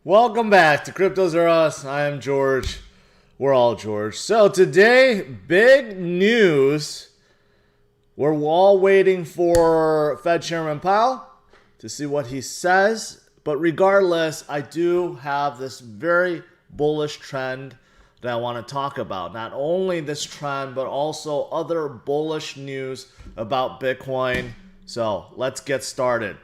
Welcome back to CryptosRUs. I am George. We're all George. So today, big news. We're all waiting for Fed Chairman Powell to see what he says. But regardless, I do have this very bullish trend that I want to talk about. Not only this trend, but also other bullish news about Bitcoin. So let's get started.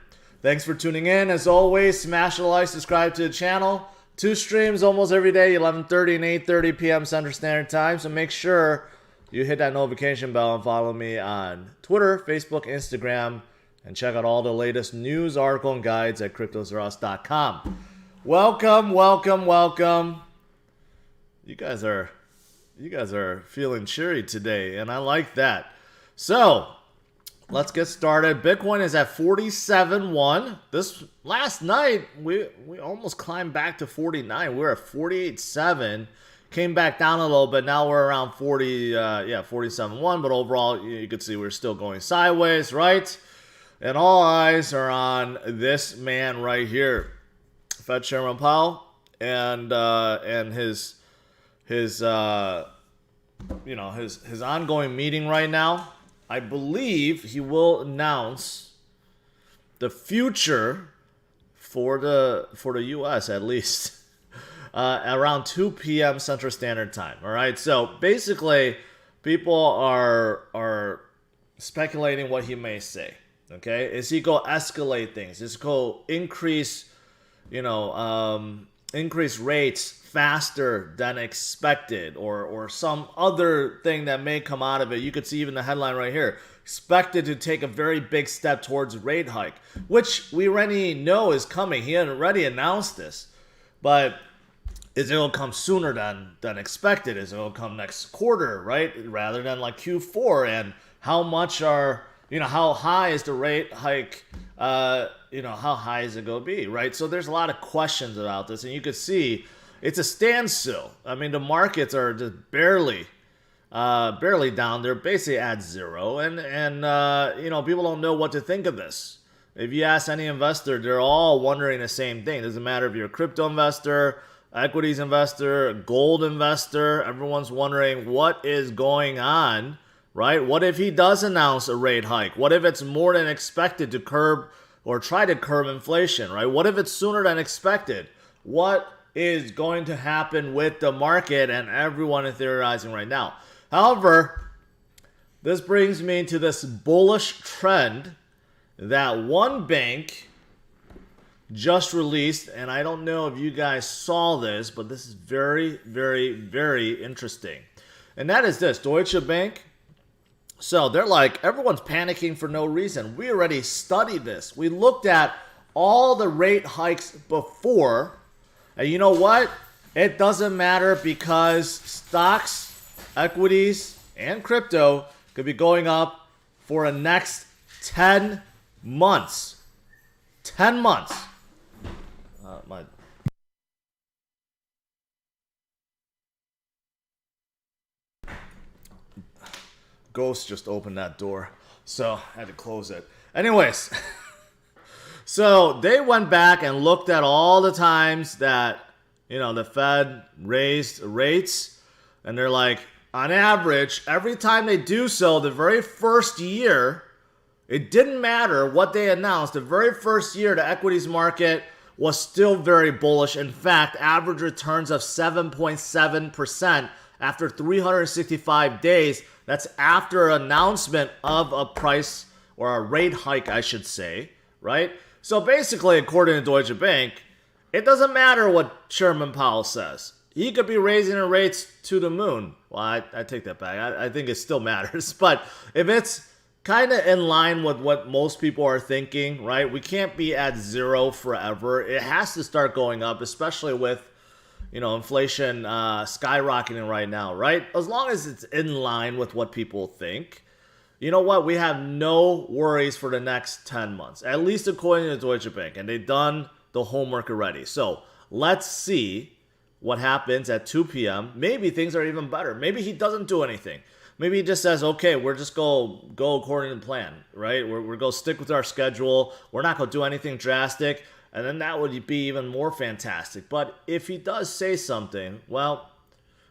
Thanks for tuning in. As always, smash the like, subscribe to the channel. 2 streams almost every day, 11:30 and 8:30 p.m. Central Standard Time. So make sure you hit that notification bell and follow me on Twitter, Facebook, Instagram, and check out all the latest news, article, and guides at CryptosRUs.com. Welcome, welcome, welcome. You guys are feeling cheery today, and I like that. So let's get started. Bitcoin is at 47.1. This last night, we almost climbed back to 49. We were at 48.7. Came back down a little bit. Now we're around 47.1. But overall, you can see we're still going sideways, right? And all eyes are on this man right here, Fed Chairman Powell, and his ongoing meeting right now. I believe he will announce the future for the U.S. at least around 2 p.m. Central Standard Time. All right, so basically, people are speculating what he may say. Okay, is he go escalate things? Is he go increase rates faster than expected, or some other thing that may come out of it? You could see even the headline right here, expected to take a very big step towards rate hike, which we already know is coming. He had already announced this, but is it going to come sooner than expected? Is it going to come next quarter, right, rather than like Q4? And how much how high is the rate hike? How high is it going to be, right? So there's a lot of questions about this, and you could see it's a standstill. I mean, the markets are just barely down. They're basically at zero, and people don't know what to think of this. If you ask any investor, they're all wondering the same thing. It doesn't matter if you're a crypto investor, equities investor, gold investor. Everyone's wondering what is going on, right? What if he does announce a rate hike? What if it's more than expected to curb or try to curb inflation, right? What if it's sooner than expected? What is going to happen with the market? And everyone is theorizing right now. However, this brings me to this bullish trend that one bank just released, and I don't know if you guys saw this, but this is very, very, very interesting. And that is this, Deutsche Bank. So they're like, everyone's panicking for no reason. We already studied this. We looked at all the rate hikes before. And you know what? It doesn't matter, because stocks, equities, and crypto could be going up for the next 10 months. 10 months. My ghost just opened that door, so I had to close it. Anyways. So they went back and looked at all the times that, the Fed raised rates, and they're like, on average, every time they do so, the very first year, it didn't matter what they announced. The very first year, the equities market was still very bullish. In fact, average returns of 7.7% after 365 days. That's after announcement of a price or a rate hike, I should say, right? So basically, according to Deutsche Bank, it doesn't matter what Chairman Powell says. He could be raising the rates to the moon. Well, I take that back. I think it still matters. But if it's kind of in line with what most people are thinking, right? We can't be at zero forever. It has to start going up, especially with, inflation skyrocketing right now, right? As long as it's in line with what people think. You know what? We have no worries for the next 10 months, at least according to Deutsche Bank, and they've done the homework already. So let's see what happens at 2 p.m. Maybe things are even better. Maybe he doesn't do anything. Maybe he just says, okay, we're just go according to plan, right? We're going to stick with our schedule. We're not going to do anything drastic. And then that would be even more fantastic. But if he does say something, well,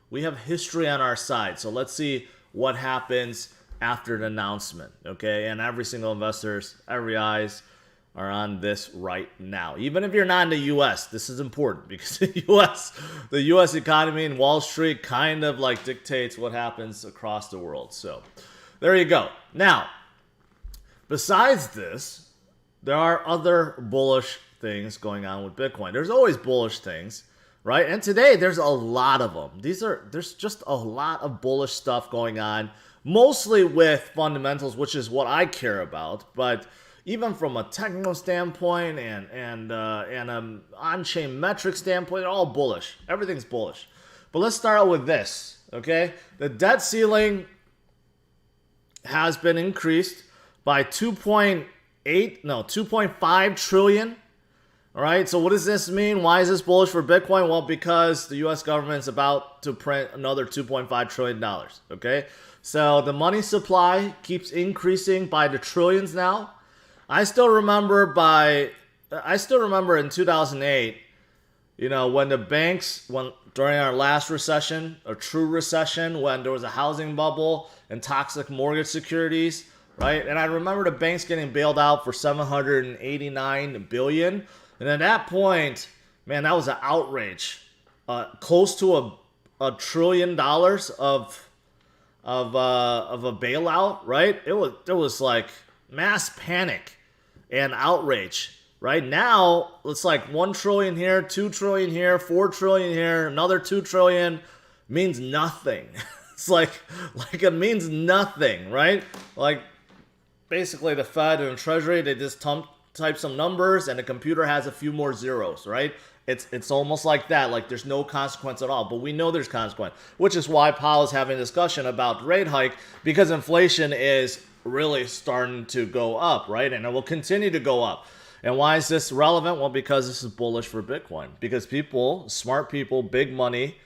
we have history on our side. So let's see what happens after the announcement, okay? And every single investor's, every eyes are on this right now. Even if you're not in the U.S., this is important because the U.S. economy and Wall Street kind of like dictates what happens across the world. So there you go. Now, besides this, there are other bullish things going on with Bitcoin. There's always bullish things, right? And today there's a lot of them. There's just a lot of bullish stuff going on, mostly with fundamentals, which is what I care about. But even from a technical standpoint and on-chain metric standpoint, they're all bullish. Everything's bullish. But let's start out with this, okay? The debt ceiling has been increased by 2.5 trillion. All right, so what does this mean? Why is this bullish for Bitcoin? Well, because the U.S. government's about to print another $2.5 trillion, okay? So the money supply keeps increasing by the trillions now. I still remember in 2008, when the banks, during our last recession, a true recession, when there was a housing bubble and toxic mortgage securities, right? And I remember the banks getting bailed out for $789 billion. And at that point, man, that was an outrage. Close to a $1 trillion of a bailout, right? It was like mass panic and outrage. Right now, it's like 1 trillion here, 2 trillion here, 4 trillion here, another 2 trillion means nothing. It's like it means nothing, right? Like basically the Fed and the Treasury, they just type some numbers and the computer has a few more zeros, right? It's almost like that, like there's no consequence at all. But we know there's consequence, which is why Powell is having a discussion about rate hike, because inflation is really starting to go up, right? And it will continue to go up. And why is this relevant? Well, because this is bullish for Bitcoin. Because people, smart people, big money,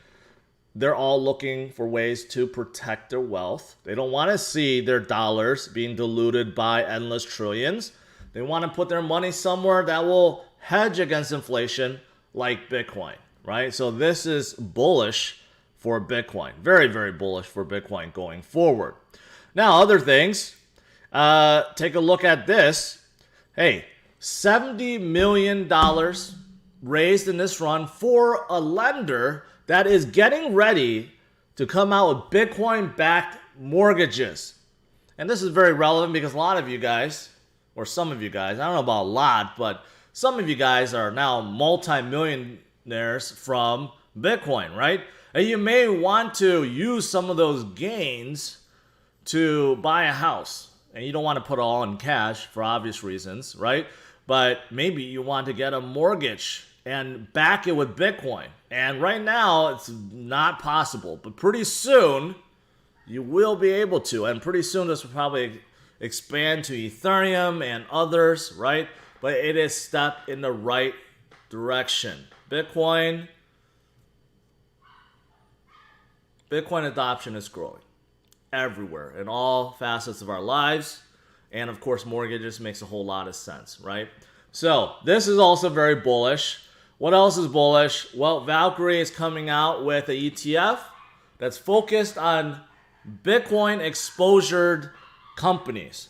they're all looking for ways to protect their wealth. They don't want to see their dollars being diluted by endless trillions. They want to put their money somewhere that will hedge against inflation, like Bitcoin, right? So this is bullish for Bitcoin. Very, very bullish for Bitcoin going forward. Now, other things. Take a look at this. Hey, $70 million raised in this run for a lender that is getting ready to come out with Bitcoin-backed mortgages. And this is very relevant because a lot of you guys, or some of you guys, I don't know about a lot, but some of you guys are now multi-millionaires from Bitcoin, right? And you may want to use some of those gains to buy a house. And you don't want to put it all in cash for obvious reasons, right? But maybe you want to get a mortgage and back it with Bitcoin. And right now, it's not possible. But pretty soon, you will be able to. And pretty soon, this will probably expand to Ethereum and others, right? But it is a step in the right direction. Bitcoin adoption is growing everywhere in all facets of our lives. And of course, mortgages makes a whole lot of sense, right? So this is also very bullish. What else is bullish? Well, Valkyrie is coming out with an ETF that's focused on Bitcoin exposured companies,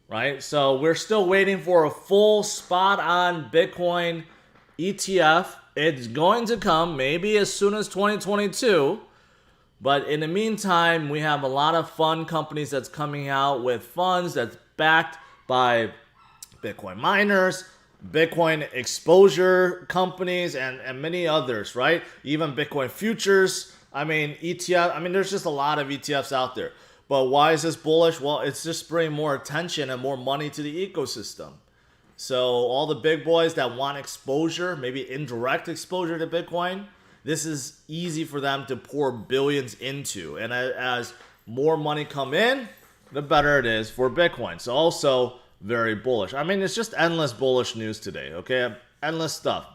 right? So we're still waiting for a full spot on Bitcoin ETF. It's going to come maybe as soon as 2022. But in the meantime, we have a lot of fun companies that's coming out with funds that's backed by Bitcoin miners, Bitcoin exposure companies, and many others, right? Even Bitcoin futures. ETF. There's just a lot of ETFs out there. But why is this bullish? Well, it's just bringing more attention and more money to the ecosystem. So all the big boys that want exposure, maybe indirect exposure to Bitcoin, this is easy for them to pour billions into. And as more money come in, the better it is for Bitcoin. So also very bullish. It's just endless bullish news today, okay? Endless stuff.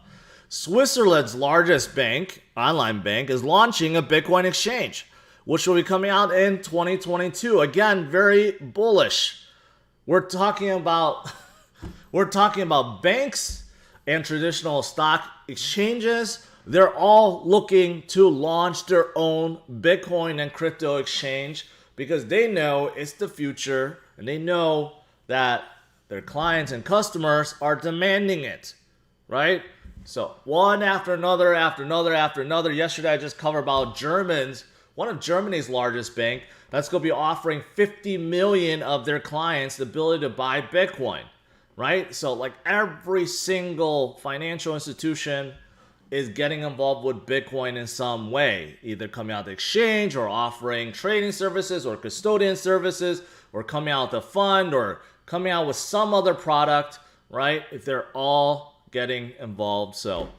Switzerland's largest bank, online bank, is launching a Bitcoin exchange, which will be coming out in 2022. Again, very bullish. We're talking about banks and traditional stock exchanges, they're all looking to launch their own Bitcoin and crypto exchange because they know it's the future and they know that their clients and customers are demanding it, right? So one after another, after another, after another. Yesterday I just covered about one of Germany's largest bank that's going to be offering 50 million of their clients the ability to buy Bitcoin, right? So like every single financial institution is getting involved with Bitcoin in some way, either coming out the exchange or offering trading services or custodian services or coming out with a fund or coming out with some other product, right? If they're all getting involved. So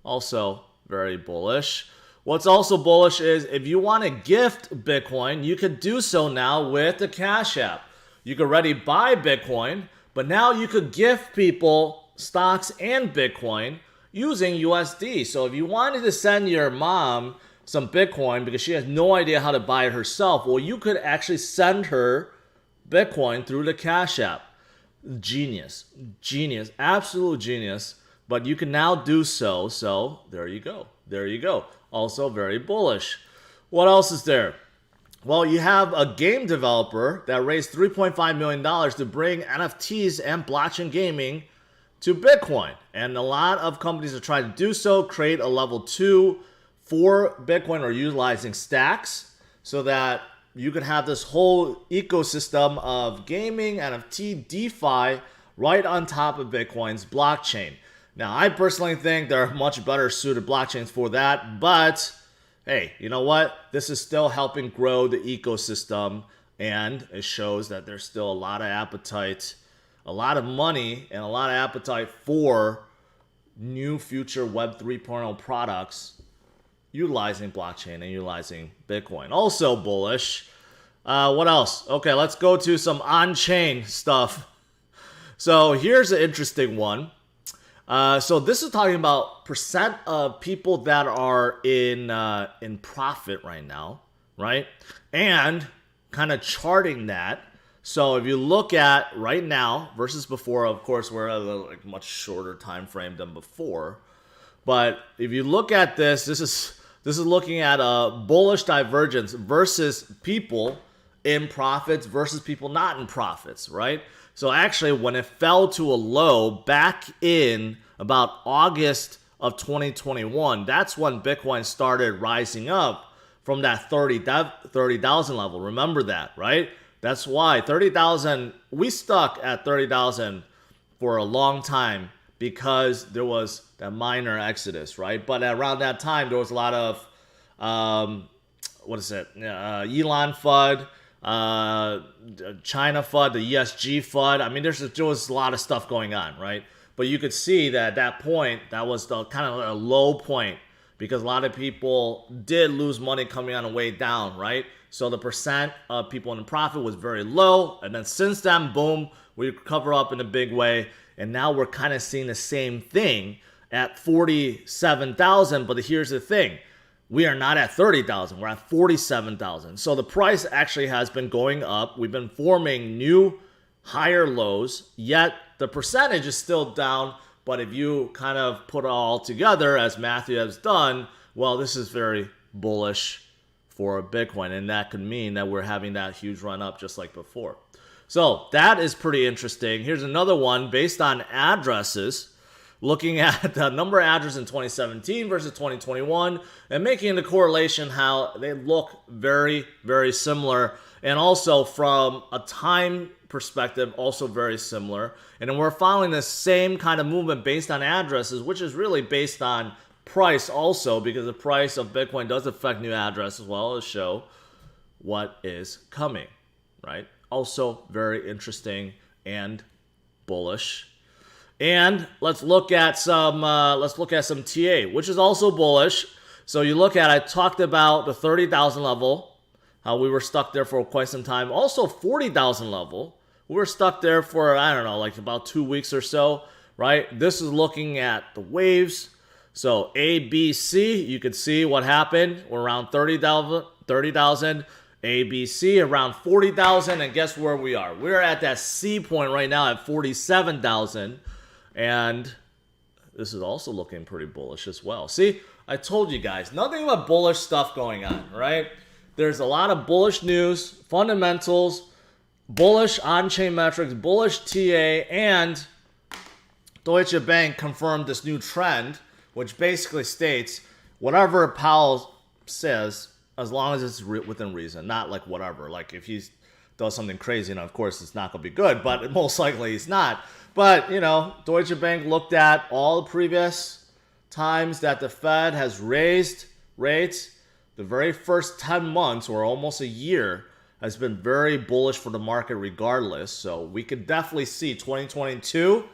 also very bullish. What's also bullish is if you want to gift Bitcoin, you could do so now with the Cash App. You could already buy Bitcoin, but now you could gift people stocks and Bitcoin using USD. So if you wanted to send your mom some Bitcoin because she has no idea how to buy it herself, well, you could actually send her Bitcoin through the Cash App. Genius, absolute genius. But you can now do so. So there you go. Also very bullish. What else is there? Well, you have a game developer that raised $3.5 million to bring NFTs and blockchain gaming to Bitcoin. And a lot of companies are trying to do so, create a level 2 for Bitcoin or utilizing stacks so that you could have this whole ecosystem of gaming, NFT, DeFi right on top of Bitcoin's blockchain. Now, I personally think there are much better suited blockchains for that, but hey, you know what? This is still helping grow the ecosystem, and it shows that there's still a lot of appetite, a lot of money, and a lot of appetite for new future Web 3.0 products utilizing blockchain and utilizing Bitcoin. Also bullish. What else? Okay, let's go to some on-chain stuff. So here's an interesting one. So this is talking about percent of people that are in profit right now, right? And kind of charting that. So if you look at right now versus before, of course, we're at a much shorter time frame than before. But if you look at this is looking at a bullish divergence versus people in profits versus people not in profits, right? So actually, when it fell to a low back in about August of 2021, that's when Bitcoin started rising up from that 30,000 level. Remember that, right? That's why 30,000, we stuck at 30,000 for a long time because there was that minor exodus, right? But around that time, there was a lot of, Elon FUD, China FUD, the ESG FUD. I mean, there was a lot of stuff going on, right? But you could see that at that point, that was the kind of a low point because a lot of people did lose money coming on the way down, right? So the percent of people in profit was very low. And then since then, boom, we recover up in a big way. And now we're kind of seeing the same thing at 47,000. But here's the thing. We are not at 30,000. We're at 47,000. So the price actually has been going up. We've been forming new higher lows, yet the percentage is still down. But if you kind of put it all together, as Matthew has done, well, this is very bullish for Bitcoin. And that could mean that we're having that huge run up just like before. So that is pretty interesting. Here's another one based on addresses. Looking at the number of addresses in 2017 versus 2021 and making the correlation how they look very, very similar. And also from a time perspective, also very similar. And then we're following the same kind of movement based on addresses, which is really based on price also, because the price of Bitcoin does affect new address as well as show what is coming, right? Also very interesting and bullish. And let's look at some TA, which is also bullish. So you look at, I talked about the 30,000 level, how we were stuck there for quite some time. Also 40,000 level, we were stuck there for, I don't know, like about 2 weeks or so, right? This is looking at the waves. So A, B, C, you can see what happened. We're around 30,000. A, B, C around 40,000. And guess where we are? We're at that C point right now at 47,000. And this is also looking pretty bullish as well. See, I told you guys, nothing but bullish stuff going on, right? There's a lot of bullish news, fundamentals, bullish on-chain metrics, bullish TA, and Deutsche Bank confirmed this new trend, which basically states whatever Powell says, as long as it's within reason, not like whatever. Like if he does something crazy, and of course it's not going to be good, but most likely he's not. But, you know, Deutsche Bank looked at all the previous times that the Fed has raised rates. The very first 10 months or almost a year has been very bullish for the market regardless. So we could definitely see 2022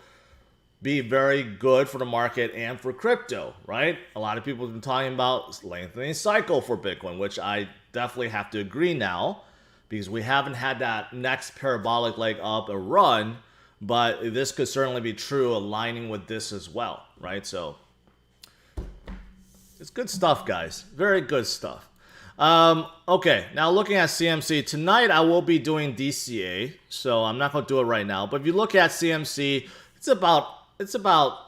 be very good for the market and for crypto, right? A lot of people have been talking about lengthening cycle for Bitcoin, which I definitely have to agree now because we haven't had that next parabolic leg up a run, but this could certainly be true aligning with this as well, right? So it's good stuff, guys. Very good stuff. Okay, now looking at CMC, tonight I will be doing DCA, so I'm not going to do it right now. But if you look at CMC, it's about,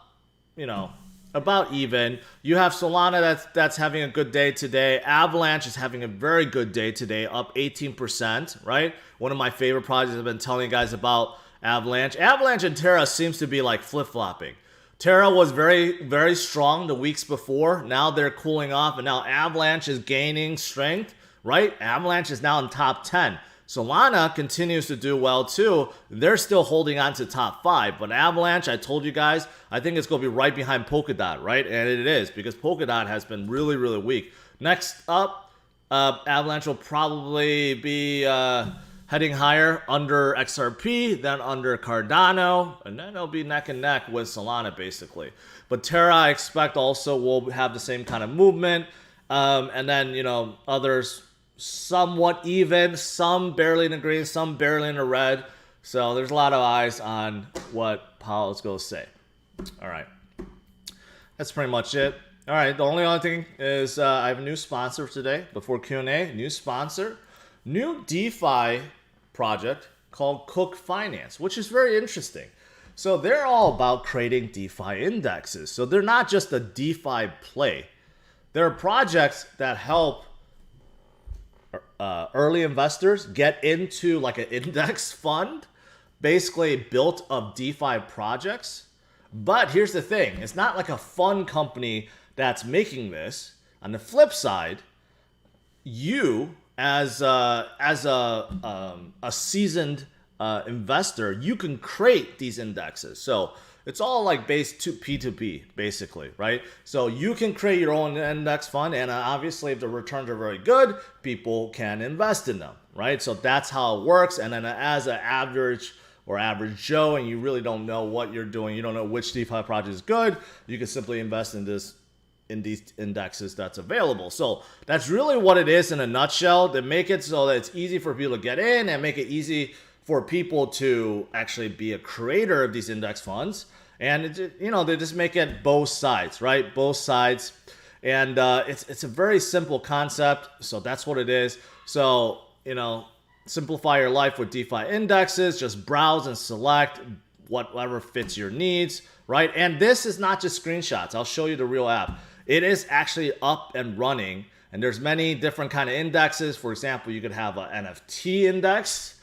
you know, about even. You have Solana that's having a good day today. Avalanche is having a very good day today, up 18%, right? One of my favorite projects I've been telling you guys about, Avalanche. Avalanche and Terra seems to be like flip-flopping. Terra was very, very strong the weeks before. Now they're cooling off, and now Avalanche is gaining strength, right? Avalanche is now in top 10. Solana continues to do well too. They're still holding on to top 5. But Avalanche, I told you guys, I think it's going to be right behind Polkadot, right? And it is, because Polkadot has been really, really weak. Next up, Avalanche will probably be heading higher under XRP, then under Cardano, and then it'll be neck and neck with Solana, basically. But Terra, I expect, also will have the same kind of movement. And then, you know, others somewhat even, some barely in the green, some barely in the red. So there's a lot of eyes on what Powell is going to say. All right. That's pretty much it. All right. The only other thing is I have a new sponsor for today. Before Q&A, new sponsor. New DeFi project called Cook Finance, which is very interesting. So they're all about creating DeFi indexes. So they're not just a DeFi play. They're projects that help early investors get into like an index fund, basically built of DeFi projects. But here's the thing. It's not like a fund company that's making this. On the flip side, you as a seasoned investor, you can create these indexes. So it's all like based to P2P, basically, right? So you can create your own index fund, and obviously if the returns are very good, people can invest in them, right? So that's how it works. And then as an average Joe, and you really don't know what you're doing, you don't know which DeFi project is good, you can simply invest in these indexes that's available. So that's really what it is in a nutshell. They make it so that it's easy for people to get in and make it easy for people to actually be a creator of these index funds. And it, you know, they just make it both sides, right? Both sides. And it's a very simple concept. So that's what it is. So, you know, simplify your life with DeFi indexes. Just browse and select whatever fits your needs, right? And this is not just screenshots. I'll show you the real app. It is actually up and running, and there's many different kind of indexes. For example, you could have an NFT index.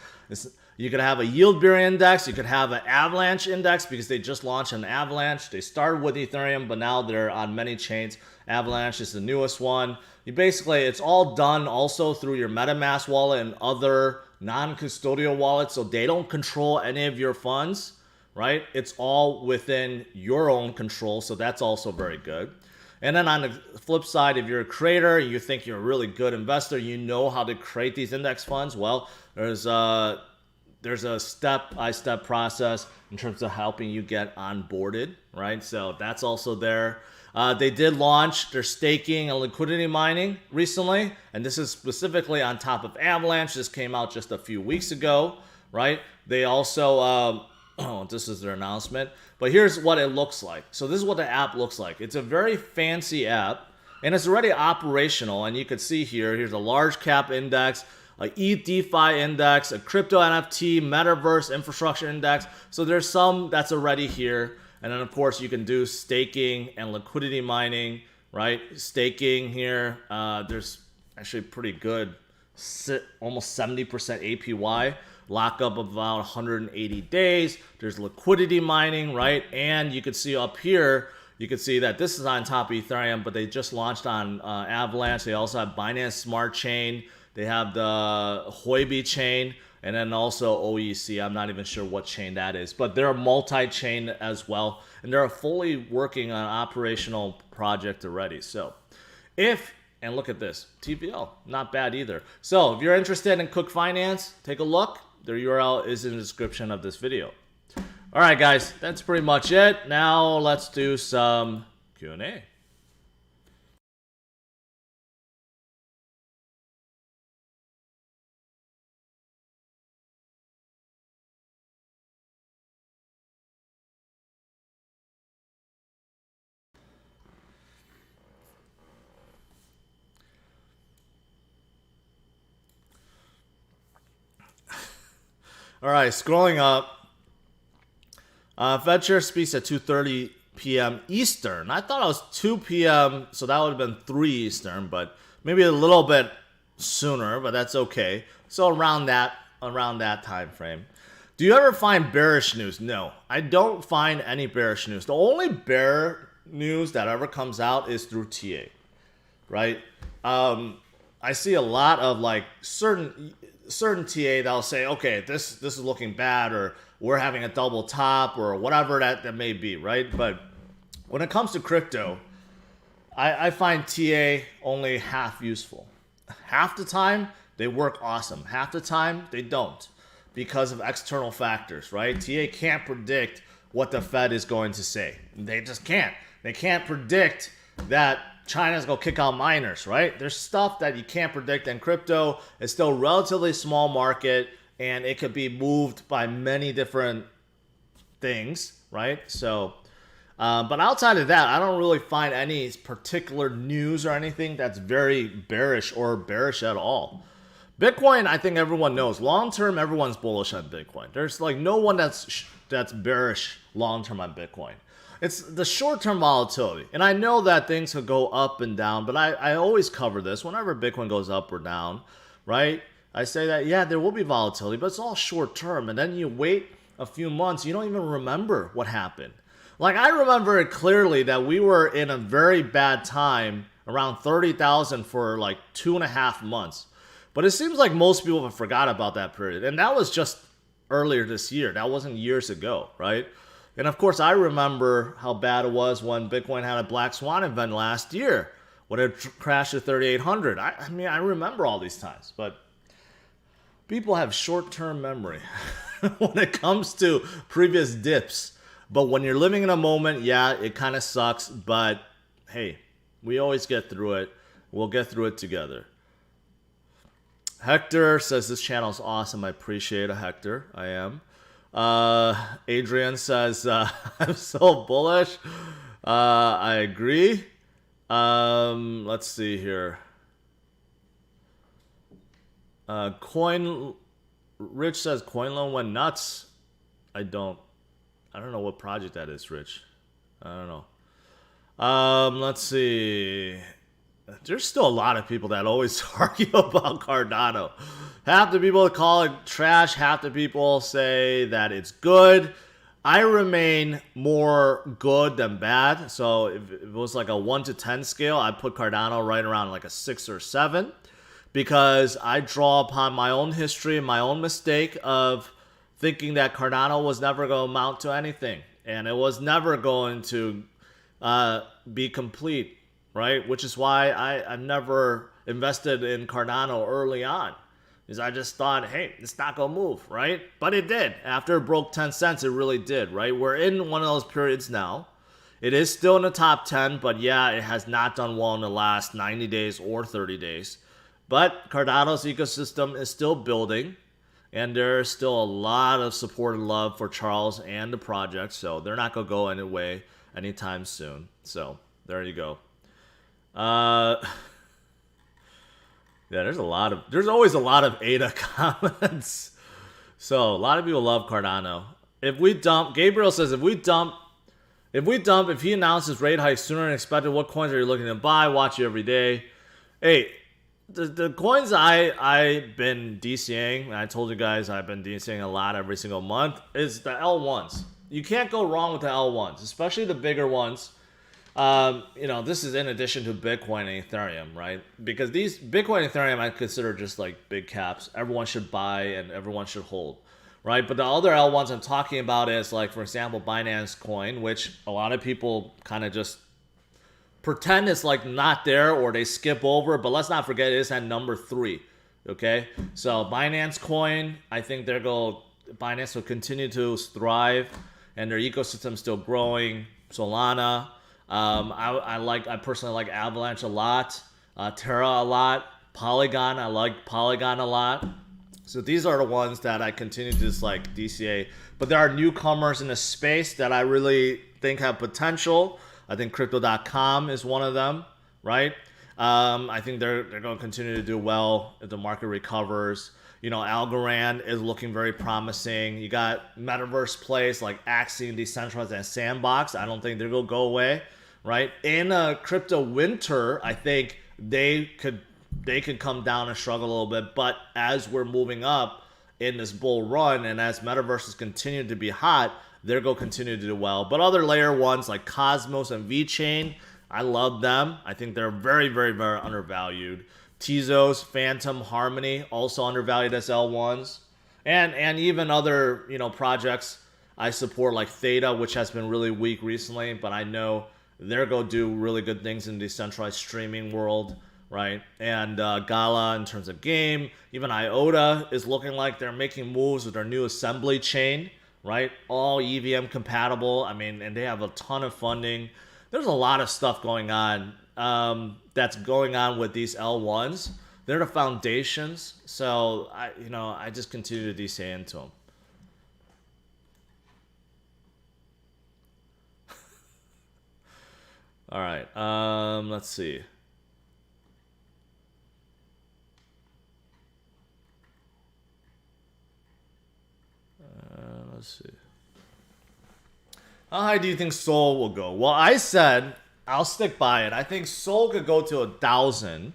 You could have a yield bearing index. You could have an Avalanche index because they just launched an Avalanche. They started with Ethereum, but now they're on many chains. Avalanche is the newest one. It's all done also through your MetaMask wallet and other non-custodial wallets, so they don't control any of your funds, right? It's all within your own control, so that's also very good. And then on the flip side, if you're a creator, you think you're a really good investor, you know how to create these index funds, well, there's a step-by-step process in terms of helping you get onboarded, right? So that's also there. They did launch their staking and liquidity mining recently, and this is specifically on top of Avalanche. This came out just a few weeks ago, right? They also, this is their announcement, but here's what it looks like. So this is what the app looks like. It's a very fancy app, and it's already operational, and you can see here's a large cap index, a ETH DeFi index, a crypto NFT, metaverse infrastructure index. So there's some that's already here. And then of course you can do staking and liquidity mining, right? Staking here, there's actually pretty good, almost 70% APY, lockup of about 180 days. There's liquidity mining, right? And you can see up here, you can see that this is on top of Ethereum, but they just launched on Avalanche. They also have Binance Smart Chain. They have the Huobi chain, and then also OEC. I'm not even sure what chain that is, but they're multi-chain as well, and they're fully working on operational project already. So and look at this, TVL, not bad either. So if you're interested in Cook Finance, take a look. Their URL is in the description of this video. All right, guys, that's pretty much it. Now let's do some Q&A. All right, scrolling up. Fed chair speaks at 2:30 p.m. Eastern. I thought it was 2 p.m., so that would have been 3 Eastern, but maybe a little bit sooner, but that's okay. So around that time frame. Do you ever find bearish news? No, I don't find any bearish news. The only bear news that ever comes out is through TA, right? I see a lot of like certain TA that'll say, okay, this is looking bad, or we're having a double top, or whatever that may be, right? But when it comes to crypto, I find TA only half useful. Half the time, they work awesome. Half the time, they don't because of external factors, right? TA can't predict what the Fed is going to say. They just can't. They can't predict that China's going to kick out miners, right? There's stuff that you can't predict, and crypto is still a relatively small market, and it could be moved by many different things, right? So, but outside of that, I don't really find any particular news or anything that's very bearish or bearish at all. Bitcoin, I think everyone knows. Long term, everyone's bullish on Bitcoin. There's like no one that's bearish long term on Bitcoin. It's the short-term volatility. And I know that things could go up and down, but I always cover this whenever Bitcoin goes up or down, right? I say that, yeah, there will be volatility, but it's all short-term. And then you wait a few months, you don't even remember what happened. Like, I remember it clearly that we were in a very bad time, around 30,000 for like 2.5 months. But it seems like most people have forgot about that period. And that was just earlier this year. That wasn't years ago, right? And of course, I remember how bad it was when Bitcoin had a black swan event last year, when it crashed to 3,800. I mean, I remember all these times, but people have short-term memory when it comes to previous dips. But when you're living in a moment, yeah, it kind of sucks, but hey, we always get through it. We'll get through it together. Hector says this channel is awesome. I appreciate it, Hector. I am. Adrian says, I'm so bullish. I agree. Let's see here. Rich says coin loan went nuts. I don't know what project that is, Rich. I don't know. Let's see. There's still a lot of people that always argue about Cardano. Half the people call it trash. Half the people say that it's good. I remain more good than bad. So if it was like a 1 to 10 scale, I'd put Cardano right around like a 6 or 7. Because I draw upon my own history and my own mistake of thinking that Cardano was never going to amount to anything. And it was never going to be complete, right? Which is why I've never invested in Cardano early on. Because I just thought, hey, it's not going to move, right? But it did. After it broke 10 cents, it really did, right? We're in one of those periods now. It is still in the top 10, but yeah, it has not done well in the last 90 days or 30 days. But Cardano's ecosystem is still building, and there's still a lot of support and love for Charles and the project, so they're not going to go anyway anytime soon. So there you go. Yeah, there's always a lot of ADA comments. So a lot of people love Cardano. Gabriel says, if we dump If he announces rate hikes sooner than expected, what coins are you looking to buy? Watch you every day. Hey, the coins I've been DCing, and I told you guys I've been DCing a lot every single month, is the L1s. You can't go wrong with the L1s, especially the bigger ones. This is in addition to Bitcoin and Ethereum, right? Because these Bitcoin and Ethereum I consider just like big caps. Everyone should buy and everyone should hold, right? But the other L1s I'm talking about is like, for example, Binance Coin, which a lot of people kind of just pretend it's like not there or they skip over. But let's not forget it is at number 3. Okay, so Binance Coin, I think Binance will continue to thrive, and their ecosystem still growing. Solana, I personally like Avalanche a lot, Terra a lot, Polygon, I like Polygon a lot. So these are the ones that I continue to just like DCA. But there are newcomers in the space that I really think have potential. I think Crypto.com is one of them, right? I think they're going to continue to do well if the market recovers. Algorand is looking very promising. You got metaverse plays like Axie, Decentralized, and Sandbox. I don't think they're going to go away, right? In a crypto winter, I think they could come down and struggle a little bit. But as we're moving up in this bull run, and as metaverses continue to be hot, they're going to continue to do well. But other layer ones like Cosmos and VeChain, I love them. I think they're very, very, very undervalued. Tezos, Phantom, Harmony, also undervalued as L1s. And even other, projects I support like Theta, which has been really weak recently, but I know they're going to do really good things in the decentralized streaming world, right? And Gala in terms of game. Even IOTA is looking like they're making moves with their new assembly chain, right? All EVM compatible. And they have a ton of funding. There's a lot of stuff going on that's going on with these L1s. They're the foundations. So I just continue to DCA into them. All right. Let's see. Let's see. How high do you think Sol will go? Well, I said I'll stick by it. I think Sol could go to 1,000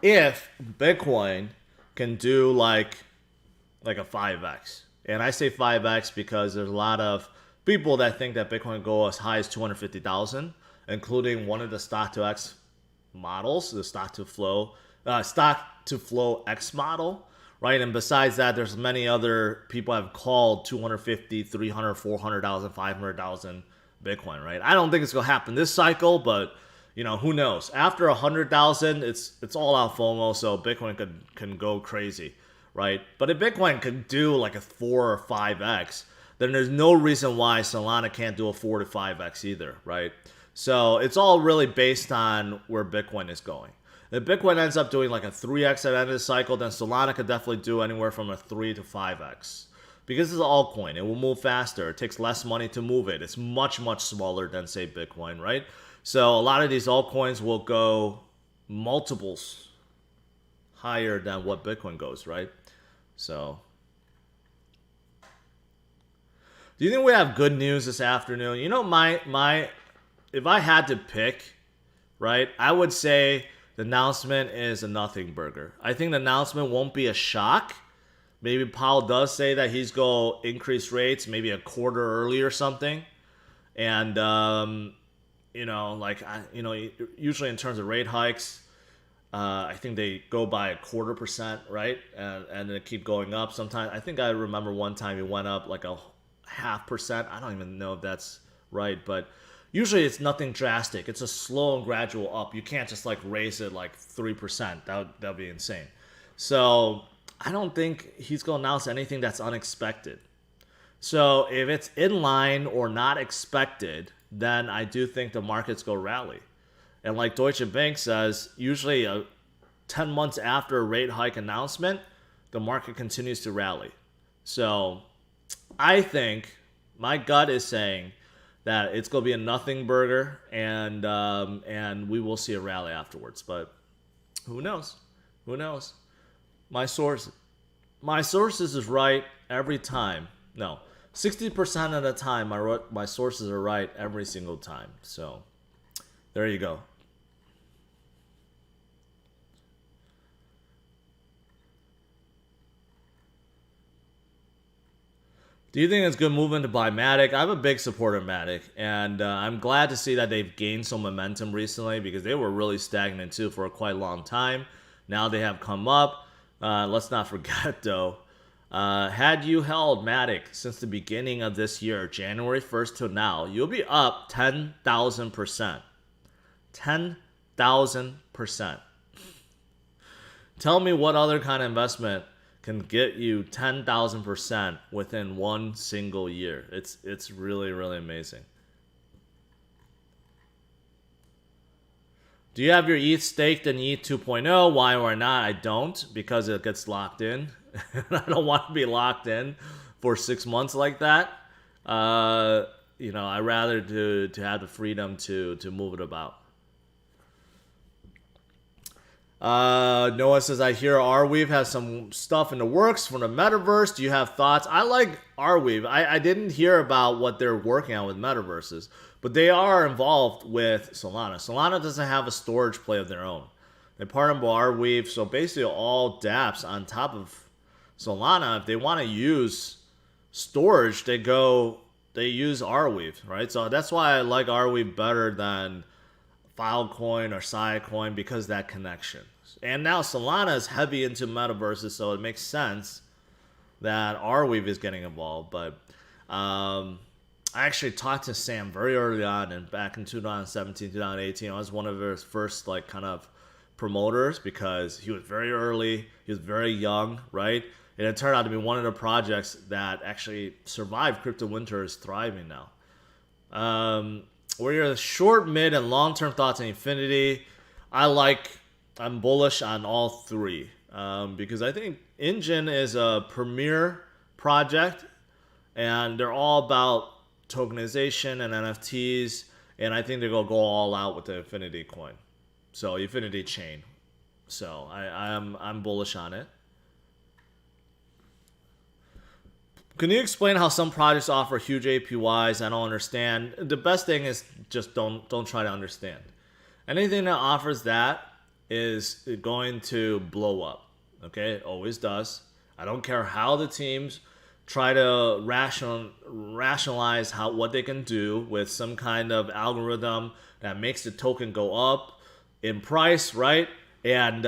if Bitcoin can do like a 5x. And I say 5x because there's a lot of people that think that Bitcoin can go as high as 250,000, including one of the stock to X models, the stock to flow X model. Right, and besides that, there's many other people have called 250, 300, 400,000, 500,000 Bitcoin. Right, I don't think it's gonna happen this cycle, but who knows? After 100,000, it's all out FOMO, so Bitcoin can go crazy, right? But if Bitcoin could do like a 4 or 5x, then there's no reason why Solana can't do a 4 to 5x either, right? So it's all really based on where Bitcoin is going. If Bitcoin ends up doing like a 3x at the end of the cycle, then Solana could definitely do anywhere from a 3 to 5x. Because it's an altcoin, it will move faster. It takes less money to move it. It's much, much smaller than, say, Bitcoin, right? So a lot of these altcoins will go multiples higher than what Bitcoin goes, right? So, do you think we have good news this afternoon? If I had to pick, right, I would say the announcement is a nothing burger. I think the announcement won't be a shock. Maybe Powell does say that he's going to increase rates maybe a quarter early or something. And, usually in terms of rate hikes, I think they go by 0.25%, right? And they keep going up. Sometimes, I think I remember one time it went up like a 0.5%. I don't even know if that's right, but usually it's nothing drastic. It's a slow and gradual up. You can't just like raise it like 3%. That'd be insane. So I don't think he's going to announce anything that's unexpected. So if it's in line or not expected, then I do think the markets go rally. And like Deutsche Bank says, usually 10 months after a rate hike announcement, the market continues to rally. So I think my gut is saying that it's going to be a nothing burger, and we will see a rally afterwards. But who knows? Who knows? My sources is right every time. No, 60% of the time, my sources are right every single time. So there you go. Do you think it's good movement to buy Matic? I'm a big supporter of Matic, and I'm glad to see that they've gained some momentum recently because they were really stagnant too for a quite long time. Now they have come up. Let's not forget though, had you held Matic since the beginning of this year, January 1st till now, you'll be up 10,000%. 10,000%. Tell me what other kind of investment can get you 10,000% within one single year. It's really, really amazing. Do you have your ETH staked in ETH 2.0? Why or not? I don't, because it gets locked in. I don't want to be locked in for 6 months like that. I rather to have the freedom to move it about. Noah says, I hear Arweave has some stuff in the works for the metaverse. Do you have thoughts? I like Arweave. I didn't hear about what they're working on with metaverses, but they are involved with Solana. Solana doesn't have a storage play of their own. They partner with Arweave, so basically all dApps on top of Solana, if they want to use storage, they use Arweave, right? So that's why I like Arweave better than Filecoin or Sidecoin, because of that connection. And now Solana is heavy into metaverses, so it makes sense that Arweave is getting involved. But I actually talked to Sam very early on, and back in 2017, 2018, I was one of his first kind of promoters, because he was very early, he was very young, right? And it turned out to be one of the projects that actually survived crypto winter, is thriving now. What are your short, mid, and long-term thoughts on Infinity? I'm bullish on all three, because I think Engine is a premier project, and they're all about tokenization and NFTs, and I think they're going to go all out with the Infinity coin. So Infinity chain. So I'm bullish on it. Can you explain how some projects offer huge APYs? I don't understand. The best thing is just don't try to understand. Anything that offers that is going to blow up. Okay, it always does. I don't care how the teams try to rationalize what they can do with some kind of algorithm that makes the token go up in price, right? And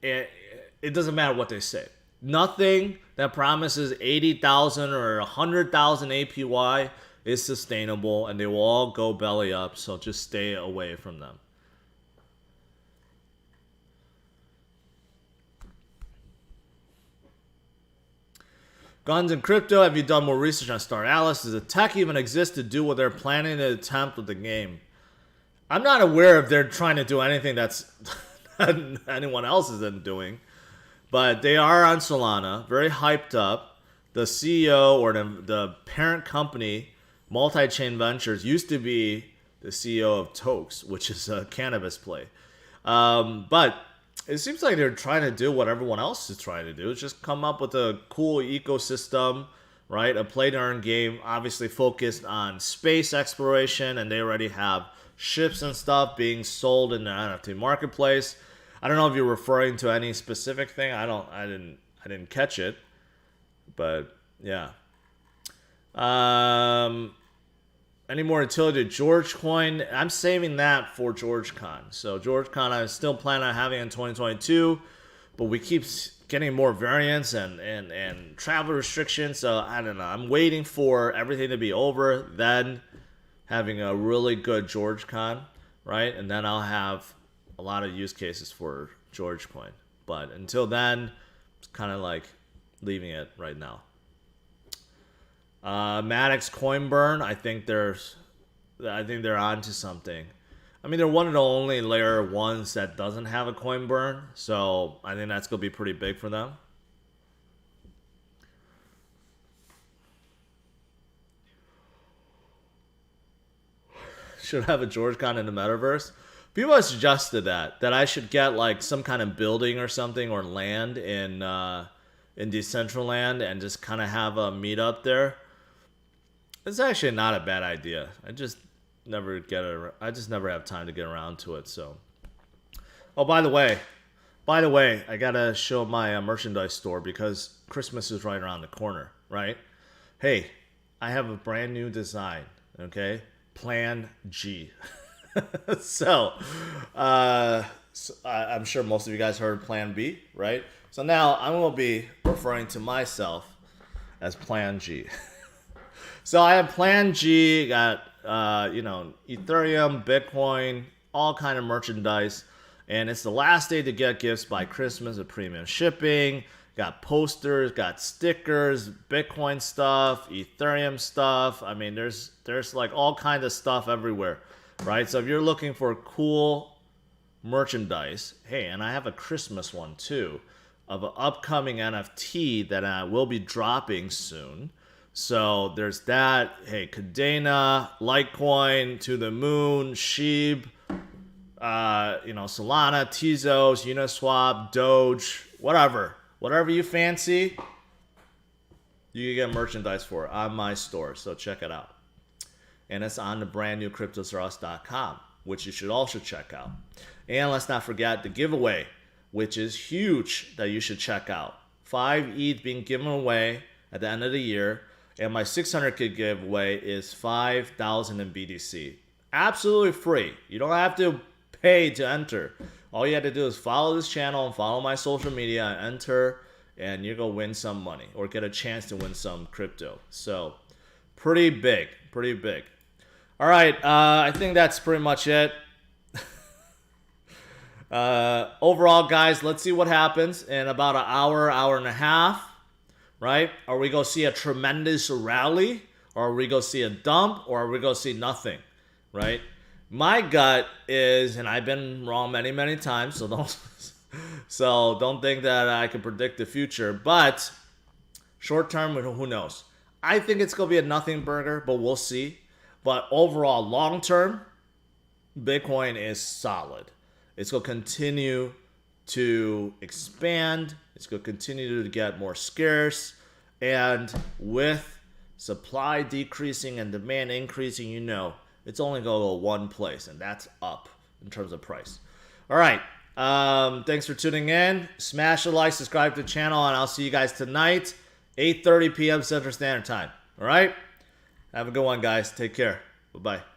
it doesn't matter what they say. Nothing that promises 80,000 or 100,000 APY is sustainable, and they will all go belly up, so just stay away from them. Guns and Crypto, have you done more research on Star Alice? Does the tech even exist to do what they're planning to attempt with the game? I'm not aware if they're trying to do anything that's anyone else isn't doing. But they are on Solana, very hyped up. The CEO or the parent company, Multi-Chain Ventures, used to be the CEO of Tokes, which is a cannabis play. But it seems like they're trying to do what everyone else is trying to do. It's just come up with a cool ecosystem, right? A play-to-earn game, obviously focused on space exploration, and they already have ships and stuff being sold in the NFT marketplace. I don't know if you're referring to any specific thing. I didn't catch it, but yeah. Any more utility to Georgecoin? I'm saving that for GeorgeCon. So GeorgeCon, I still plan on having in 2022, but we keep getting more variants and travel restrictions. So I don't know. I'm waiting for everything to be over, then having a really good GeorgeCon, right? And then I'll have a lot of use cases for Georgecoin. But until then, it's kind of like leaving it right now. Maddox coin burn, I think they're onto something. I mean, they're one of the only layer ones that doesn't have a coin burn, so I think that's gonna be pretty big for them. Should have a GeorgeCon in the metaverse. People have suggested that I should get like some kind of building or something, or land in in Decentraland and just kind of have a meetup there. It's actually not a bad idea. I just never have time to get around to it. So, oh, by the way, I gotta show my merchandise store because Christmas is right around the corner, right? Hey, I have a brand new design. Okay, Plan G. So, I'm sure most of you guys heard Plan B, right? So now I'm gonna be referring to myself as Plan G. So I have Plan G, got Ethereum, Bitcoin, all kind of merchandise, and it's the last day to get gifts by Christmas with premium shipping. Got posters, got stickers, Bitcoin stuff, Ethereum stuff. I mean, there's like all kinds of stuff everywhere, right? So if you're looking for cool merchandise, hey, and I have a Christmas one too, of an upcoming NFT that I will be dropping soon. So there's that. Hey, Cadena, Litecoin, To the Moon, Sheeb, Solana, Tezos, Uniswap, Doge, whatever you fancy, you can get merchandise for it on my store. So check it out, and it's on the brand new CryptosRUs.com, which you should also check out. And let's not forget the giveaway, which is huge, that you should check out. 5 ETH being given away at the end of the year. And my 600K giveaway is 5,000 in BTC. Absolutely free. You don't have to pay to enter. All you have to do is follow this channel and follow my social media and enter, and you're going to win some money or get a chance to win some crypto. So pretty big. All right. I think that's pretty much it. Overall, guys, let's see what happens in about an hour and a half. Right? Are we going to see a tremendous rally? Or are we going to see a dump? Or are we going to see nothing? Right? My gut is, and I've been wrong many, many times, so don't think that I can predict the future. But short term, who knows? I think it's going to be a nothing burger, but we'll see. But overall, long term, Bitcoin is solid. It's going to continue to expand. It's going to continue to get more scarce. And with supply decreasing and demand increasing, it's only going to go one place, and that's up in terms of price. All right. Thanks for tuning in. Smash the like, subscribe to the channel, and I'll see you guys tonight, 8:30 p.m. Central Standard Time. All right? Have a good one, guys. Take care. Bye-bye.